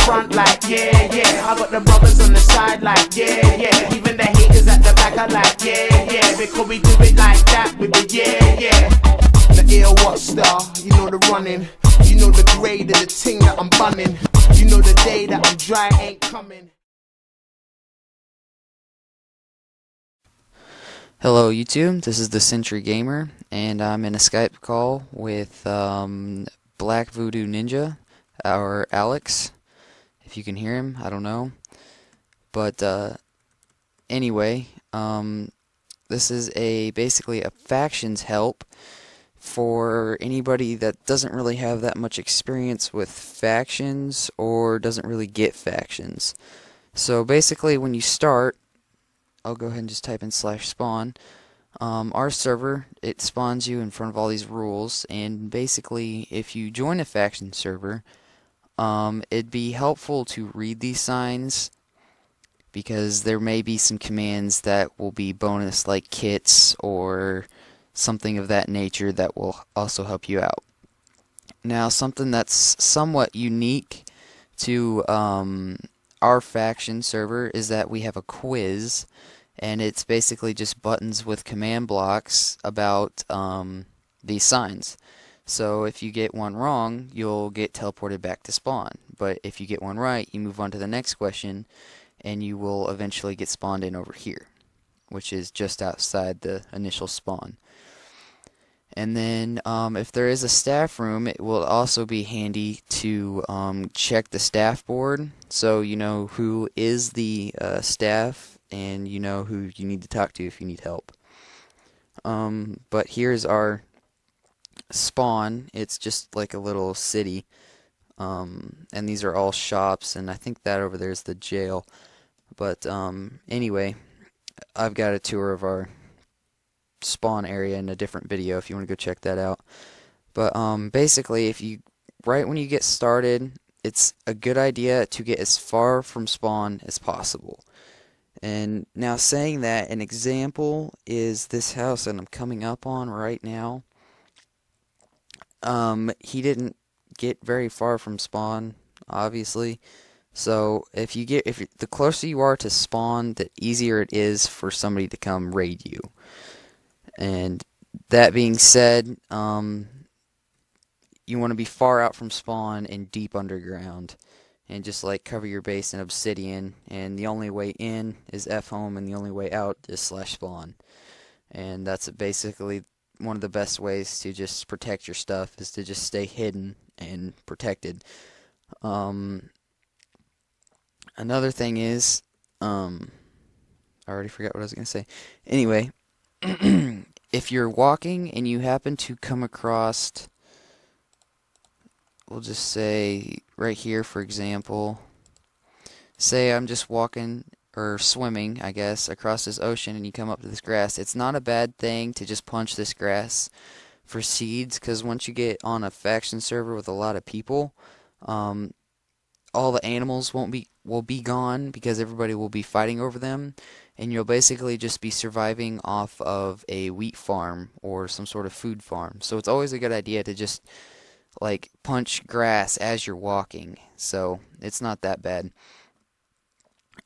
front like yeah, yeah. I got the brothers on the side like yeah, yeah. Even the haters at the back are like yeah, yeah. Because we do it like that with the yeah, yeah. The ear what star, you know the running. You know the grade of the ting that I'm bunning. You know the day that I'm dry ain't coming. Hello YouTube, this is the Century Gamer, and I'm in a Skype call with Black Voodoo Ninja, or Alex, if you can hear him, I don't know. But anyway, this is basically a factions help for anybody that doesn't really have that much experience with factions or doesn't really get factions. So basically when you start, I'll go ahead and just type in /spawn. Our server, it spawns you in front of all these rules, and basically if you join a faction server, it'd be helpful to read these signs because there may be some commands that will be bonus, like kits or something of that nature that will also help you out. Now, something that's somewhat unique to our faction server is that we have a quiz, and it's basically just buttons with command blocks about these signs. So if you get one wrong, you'll get teleported back to spawn. But if you get one right, you move on to the next question, and you will eventually get spawned in over here, which is just outside the initial spawn. And then if there is a staff room, it will also be handy to check the staff board, so you know who is the staff and you know who you need to talk to if you need help. But here's our spawn. It's just like a little city, and these are all shops, and I think that over there is the jail. But anyway, I've got a tour of our spawn area in a different video if you want to go check that out. But basically, right when you get started, it's a good idea to get as far from spawn as possible. And now, saying that, an example is this house that I'm coming up on right now. He didn't get very far from spawn, obviously. So the closer you are to spawn, the easier it is for somebody to come raid you. And that being said, you want to be far out from spawn and deep underground, and just like cover your base in obsidian, and the only way in is F-home, and the only way out is /spawn. And that's basically one of the best ways to just protect your stuff, is to just stay hidden and protected. Another thing is, I already forgot what I was going to say. Anyway, if you're walking and you happen to come across, we'll just say right here, for example, say I'm just walking or swimming, I guess, across this ocean, and you come up to this grass. It's not a bad thing to just punch this grass for seeds, because once you get on a faction server with a lot of people, all the animals will be gone because everybody will be fighting over them, and you'll basically just be surviving off of a wheat farm or some sort of food farm. So it's always a good idea to just like punch grass as you're walking, so it's not that bad.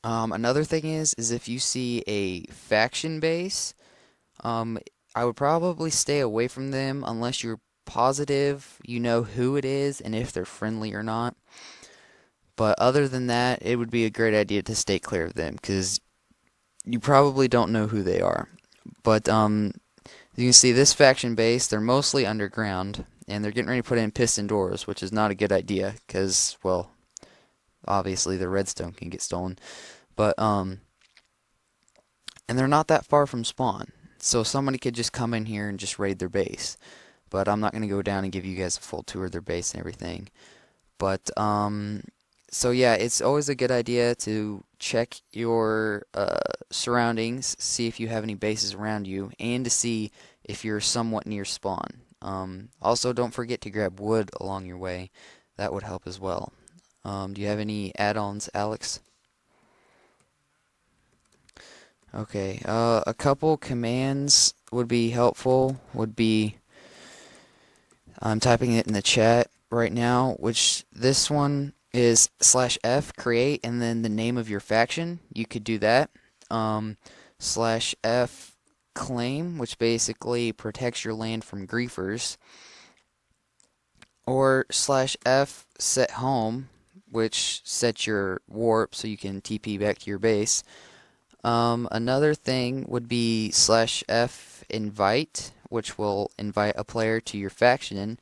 Another thing is if you see a faction base, I would probably stay away from them unless you're positive you know who it is and if they're friendly or not. But other than that, it would be a great idea to stay clear of them, because you probably don't know who they are. But you can see this faction base, they're mostly underground, and they're getting ready to put in piston doors, which is not a good idea, because, well, obviously the redstone can get stolen. But and they're not that far from spawn, so somebody could just come in here and just raid their base. But I'm not going to go down and give you guys a full tour of their base and everything. But so yeah, it's always a good idea to check your surroundings, see if you have any bases around you, and to see if you're somewhat near spawn. Also, don't forget to grab wood along your way. That would help as well. Do you have any add-ons, Alex? Okay, a couple commands would be helpful. I'm typing it in the chat right now, which this one is /F create and then the name of your faction. You could do that. /F claim, which basically protects your land from griefers, or /F set home, which sets your warp so you can TP back to your base. Another thing would be /F invite, which will invite a player to your faction,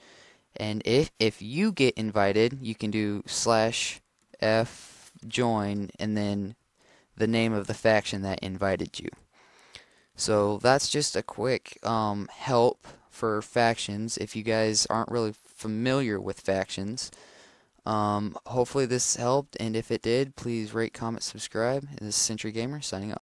and if you get invited, you can do /F join and then the name of the faction that invited you. So that's just a quick help for factions if you guys aren't really familiar with factions. Hopefully this helped, and if it did, please rate, comment, subscribe. This is Century Gamer signing off.